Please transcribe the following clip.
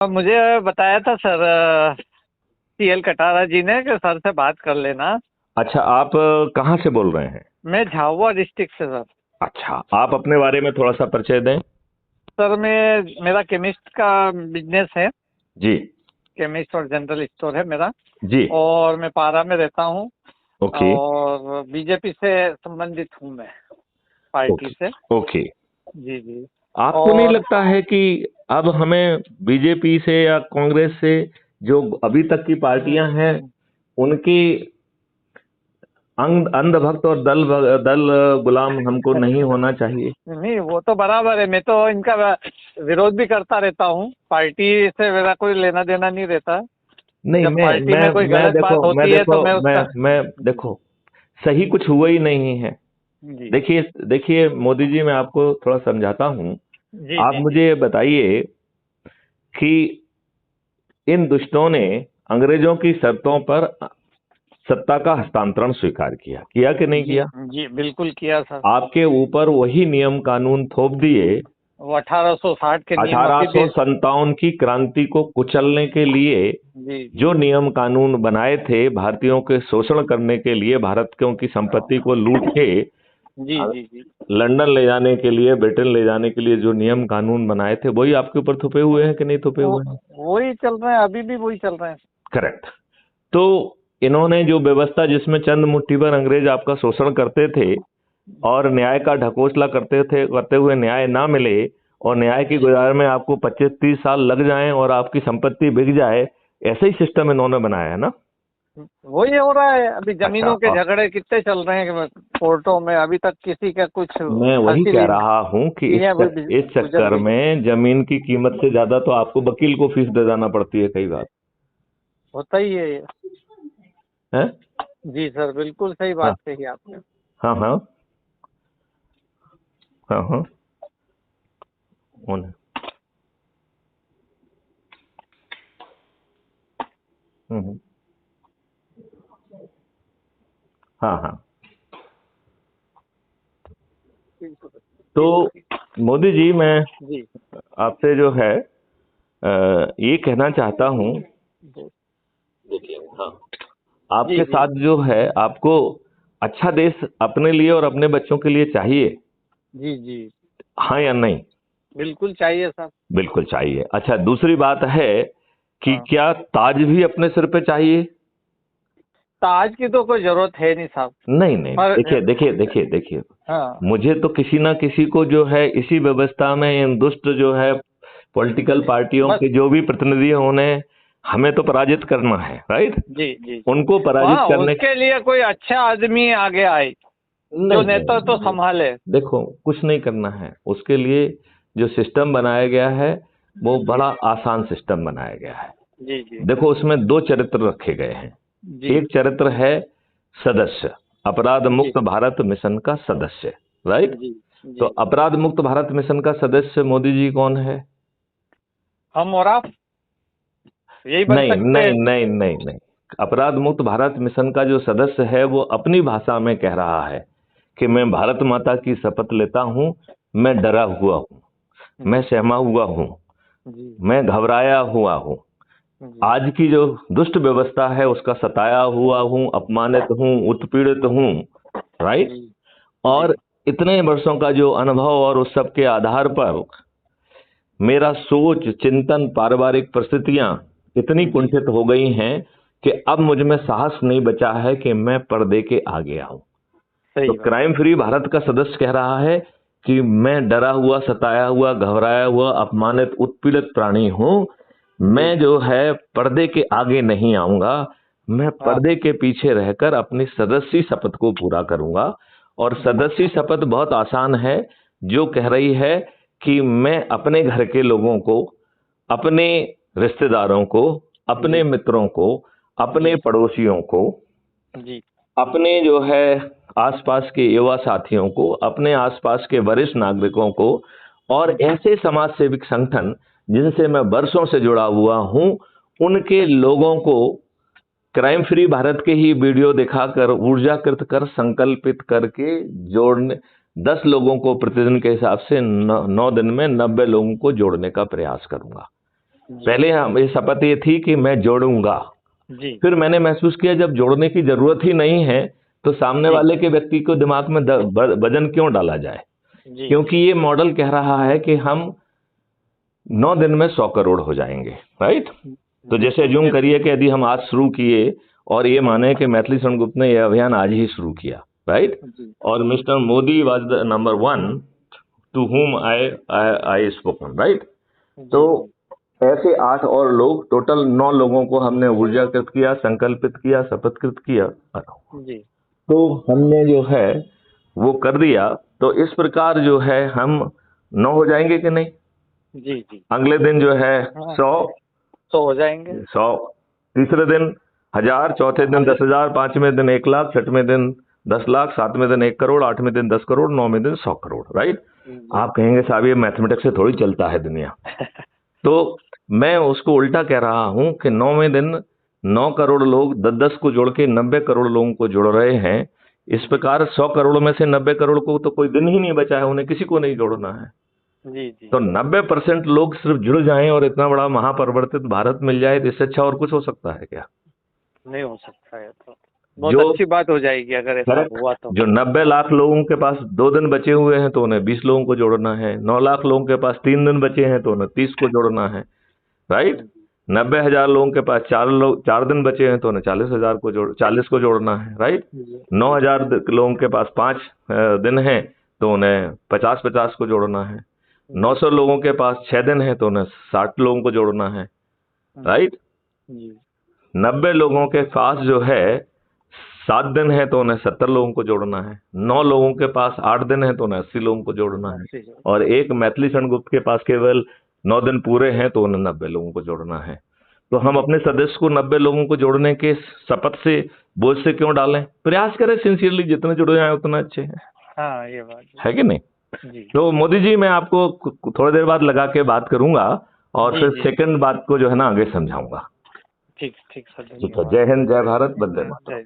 मुझे बताया था सर सीएल कटारा जी ने कि सर से बात कर लेना। अच्छा, आप कहाँ से बोल रहे हैं? मैं झाबुआ डिस्ट्रिक्ट से सर। अच्छा, आप अपने बारे में थोड़ा सा परिचय दें। सर मेरा केमिस्ट का बिजनेस है। जी। केमिस्ट और जनरल स्टोर है मेरा। जी। और मैं पारा में रहता हूँ। ओके। और बीजेपी से संबंधित हूँ मैं, पार्टी ओके। से। ओके। जी जी। आपको नहीं और लगता है कि अब हमें बीजेपी से या कांग्रेस से, जो अभी तक की पार्टियां हैं, उनकी अंधभक्त और दल दल गुलाम हमको नहीं होना चाहिए? नहीं, वो तो बराबर है। मैं तो इनका विरोध भी करता रहता हूँ। पार्टी से मेरा कोई लेना देना नहीं रहता। नहीं, जब पार्टी में कोई मैं गलत देखो बात मैं होती है देखो तो मैं उसका। मैं जी देखो, सही कुछ हुआ ही नहीं है। जी देखिए देखिए मोदी जी, मैं आपको थोड़ा समझाता हूँ। जी आप जी जी मुझे ये बताइए कि इन दुष्टों ने अंग्रेजों की शर्तों पर सत्ता का हस्तांतरण स्वीकार किया, किया कि नहीं जी किया? जी, बिल्कुल किया सर। आपके ऊपर वही नियम कानून थोप दिए। वो 1860 के नियम अभी भी। 1857 की क्रांति को कुचलने के लिए जी जी जो नियम कानून बनाए थे, भारतीयों के शोषण करने के लिए, भारतीयों की संपत्ति को लूट के जी जी जी। लंदन ले जाने के लिए, ब्रिटेन ले जाने के लिए जो नियम कानून बनाए थे, वही आपके ऊपर थोपे हुए हैं कि नहीं थोपे वो हुए हैं? वही चल रहे हैं, अभी भी वही चल रहे हैं। करेक्ट। तो इन्होंने जो व्यवस्था जिसमें चंद मुट्ठी भर अंग्रेज आपका शोषण करते थे और न्याय का ढकोसला करते हुए न्याय ना मिले, और न्याय की गुजारे में आपको 25-30 साल लग जाएं और आपकी संपत्ति बिक जाए, ऐसा ही सिस्टम इन्होंने बनाया है ना? वही हो रहा है। अभी अच्छा, जमीनों के झगड़े कितने चल रहे हैं कि कोर्टों में, अभी तक किसी का कुछ मैं वही हासिल कह ही नहीं। रहा हूं कि पीढ़ियां इस गुजर चक्कर गई। में जमीन की कीमत से ज्यादा तो आपको वकील को फीस दे जाना पड़ती है कई बार। होता ही है ये। है? जी सर, बिल्कुल सही हाँ बात कही आपने। हाँ हाँ हाँ हाँ। उन- हम्म, हाँ हाँ। तो मोदी जी, मैं जी आपसे जो है ये कहना चाहता हूँ। देखिए, हाँ, जी आपके जी साथ जो है, आपको अच्छा देश अपने लिए और अपने बच्चों के लिए चाहिए, जी जी, हाँ या नहीं? बिल्कुल चाहिए सर। बिल्कुल चाहिए। अच्छा, दूसरी बात है कि हाँ, क्या ताज भी अपने सिर पे चाहिए? ताज की तो कोई जरूरत है नहीं साहब। नहीं नहीं, पर देखिए देखिए देखिए देखिए, हाँ, मुझे तो किसी ना किसी को जो है इसी व्यवस्था में, इन दुष्ट जो है पॉलिटिकल पार्टियों बस। के जो भी प्रतिनिधि हैं, उन्हें हमें तो पराजित करना है, राइट? जी जी जी। उनको पराजित वहाँ करने। उसके लिए कोई अच्छा आदमी आगे आए जो नहीं नहीं नेतृत्व तो नहीं, संभाले। देखो कुछ नहीं करना है उसके लिए। जो सिस्टम बनाया गया है वो जी बड़ा आसान सिस्टम बनाया गया है। जी जी देखो, उसमें दो चरित्र रखे गए हैं। जी एक चरित्र है सदस्य, अपराध जी मुक्त भारत मिशन का सदस्य, राइट? जी तो जी। अपराध मुक्त भारत मिशन का सदस्य मोदी जी कौन है? हम और आप यही बन नहीं सकते नहीं हैं। नहीं नहीं नहीं, अपराध मुक्त भारत मिशन का जो सदस्य है वो अपनी भाषा में कह रहा है कि मैं भारत माता की शपथ लेता हूं, मैं डरा हुआ हूं, मैं जी सहमा हुआ हूं, जी मैं घबराया हुआ हूं, जी आज की जो दुष्ट व्यवस्था है उसका सताया हुआ हूं, अपमानित हूं, उत्पीड़ित हूं, राइट? जी जी और इतने वर्षों का जो अनुभव और उस सब के आधार पर मेरा सोच, चिंतन, पारिवारिक परिस्थितियां इतनी जी। कुंठित हो गई हैं कि अब मुझ में साहस नहीं बचा है कि मैं पर्दे के आगे आऊं। तो सही बात। क्राइम फ्री भारत का सदस्य कह रहा है कि मैं डरा हुआ, सताया हुआ, घबराया हुआ, अपमानित, उत्पीड़ित प्राणी हूं। जी मैं जो है पर्दे के आगे नहीं आऊंगा, मैं हाँ पर्दे के पीछे रहकर अपनी सदस्य शपथ को पूरा करूंगा। और जी सदस्य शपथ बहुत आसान है, जो कह रही है कि मैं अपने घर के लोगों को, अपने रिश्तेदारों को, अपने जी मित्रों को, अपने जी पड़ोसियों को, जी अपने जो है आसपास के युवा साथियों को, अपने आसपास के वरिष्ठ नागरिकों को, और जी ऐसे समाज सेविक संगठन जिनसे मैं वर्षों से जुड़ा हुआ हूं, उनके लोगों को क्राइम फ्री भारत के ही वीडियो दिखाकर ऊर्जाकृत कर संकल्पित करके जोड़ने, 10 लोगों को प्रतिदिन के हिसाब से 9 दिन में 90 लोगों को जोड़ने का प्रयास करूंगा। पहले ये शपथ ये थी कि मैं जोड़ूंगा, जी फिर मैंने महसूस किया जब जोड़ने की जरूरत ही नहीं है तो सामने जी वाले के व्यक्ति को दिमाग में वजन क्यों डाला जाए, जी क्योंकि ये मॉडल कह रहा है कि हम 9 दिन में 100 करोड़ हो जाएंगे, राइट। तो जैसे अज्यूम करिए कि यदि हम आज शुरू किए और ये माने कि मैथिली शरण गुप्त ने यह अभियान आज ही शुरू किया, राइट, जी और mister Modi was the number 1 to whom I spoken, right. तो ऐसे 8 और लोग, टोटल 9 लोगों को हमने ऊर्जाकृत किया, संकल्पित किया, शपथकृत किया, जी तो हमने जो है वो कर दिया। तो इस प्रकार जो है हम 9 हो जाएंगे कि नहीं। जी जी अगले दिन जो है हाँ, 100, तो हो जाएंगे 100, तीसरे दिन 1000, चौथे दिन 10,000, पांचवें दिन 1 लाख, छठवें दिन 10 लाख, सातवें दिन 1 करोड़, आठवें दिन 10 करोड़, नौवें दिन 100 करोड़, राइट। आप कहेंगे साहब ये मैथमेटिक्स से थोड़ी चलता है दुनिया। तो मैं उसको उल्टा कह रहा हूं कि 9वें दिन 9 करोड़ लोग 10-10 को जोड़ के 90 करोड़ लोगों को जोड़ रहे हैं। इस प्रकार 100 करोड़ में से 90 करोड़ को तो कोई दिन ही नहीं बचा है, उन्हें किसी को नहीं जोड़ना है। जी जी तो 90% लोग सिर्फ जुड़ जाएं और इतना बड़ा महापरिवर्तित भारत मिल जाए, तो इससे अच्छा और कुछ हो सकता है क्या। नहीं हो सकता है, तो बहुत जो अच्छी बात हो जाएगी अगर ऐसा करेक्ट, हुआ तो। जो 90 लाख लोगों के पास 2 दिन बचे हुए हैं तो उन्हें 20 लोगों को जोड़ना है। 9 लाख लोगों के पास 3 दिन बचे हैं तो उन्हें 30 को जोड़ना है, राइट। 90,000 लोगों के पास 4 दिन बचे हैं तो उन्हें 40 को जोड़ना है, राइट। 9,000 लोगों के पास 5 दिन हैं तो उन्हें 50-50 को जोड़ना है। 900 लोगों के पास 6 दिन है तो उन्हें 60 लोगों को जोड़ना है, राइट। 90 लोगों के पास जो है 7 दिन है तो उन्हें 70 लोगों को जोड़ना है। 9 लोगों के पास 8 दिन है तो उन्हें 80 लोगों को जोड़ना है। और एक मैथिली शरण गुप्त के पास केवल 9 दिन पूरे हैं तो उन्हें 90 लोगों को जोड़ना है। तो हम अपने सदस्य को 90 लोगों को जोड़ने के शपथ से, बोझ से क्यों डालें। प्रयास करें सिंसियरली, जितने जुड़ जाए उतना अच्छे हैं। हाँ, ये बात है कि नहीं। जी तो मोदी जी मैं आपको थोड़ी देर बाद लगा के बात करूंगा और जी, फिर जी। सेकंड बात को जो है ना आगे समझाऊंगा। ठीक ठीक सर, ठीक है। जय हिंद, जय भारत, वंदे मातरम। जय